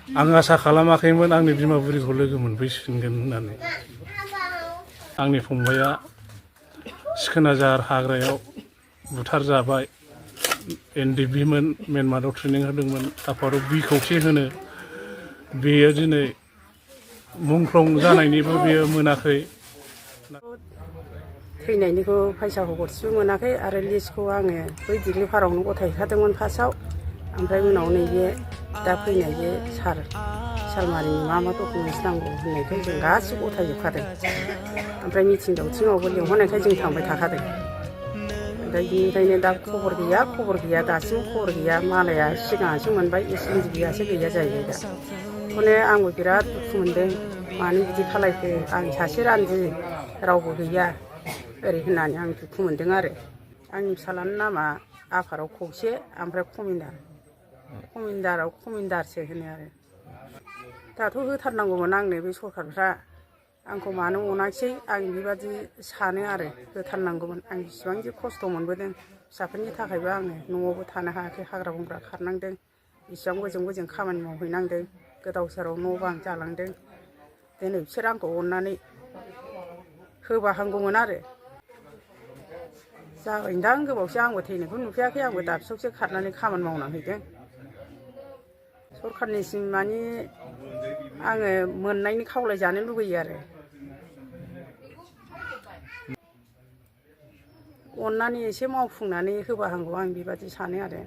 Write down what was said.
आं आसा खालामाखैमोन आंनि बिमा बुरिखौ लोगो मोनफैफिनगोन होननानै। आंनि फंबाया सिखोनाजार हाग्रायाव बुथारजाबाय। एनडिबिमोन म्यानमाराव ट्रेनिं होदोंमोन, आफादाव बि खौसे होनो। बेयो दिनै मुंख्लं जानायनिबो बेयो मोनाखै। थैनायनिखौ फैसाखौ गरसेबो मोनाखै आरो लिस्टखौ आङो बै दिग्लिपारायावनो गथायखादोंमोन फार्स्टआव। ओमफ्राय उनाव नैबे दा फैनाय बे सार सालमारिनि मा डकुमेन्टस नांगौ होननायखाय जों गासिबो गथायजोबखादों। ओमफ्राय मिथिं दावथिङावबो लेंहरनायखाय जों थांबाय थाखादों। ओमफ्राय बिनिफ्रायनो दा खबर गैया दासिम खबर गैया। मालाया सिगाङासो मोनबाय, एसएनडिबिआसो गैया जाहैबाय दा। बेखौनो आंबो बिराद दुखु मोनदों। मानो बिदि खालायखो, आं सासे रान्दि रावबो गैया ओरै होननानै आं दुखु मोनदों आरो। आंनि फिसालानि नामा आफादाव खौसे, ओमफ्राय खमिन्दाराव खमिन्दारसो होनो आरो। दाथ' होथारनांगौमोन आंनो बे सरखारफ्रा। आंखौ मानो अनाखिसै आं बेबादि सानो आरो। होथारनांगौमोन। आं बिसिबांदि खस्थ' मोनबोदों फिसाफोरनि थाखायबो आङो न'आवबो थानो हायाखै, हाग्रा बंग्रा खारनांदों। बिसिबां बोजों खामानि मावहैनांदों, गोदाव सोराव न' बां जालांदों। दिनै बिसोर आंखौ अननानै होबा हामगौमोन आरो। जाबायदां गोबावसो आंबो थैनायखौ नुफैयाखै, आंबो दाबसेयावसो खारनानै खामानि मावना हैदों। सरखारनिसिम मानि आङो मोननायनि खावलायजानो लुगैयो आरो। अननानै एसे मावफुंनानै होबा हामगौ आं बेबादि सानो आरो।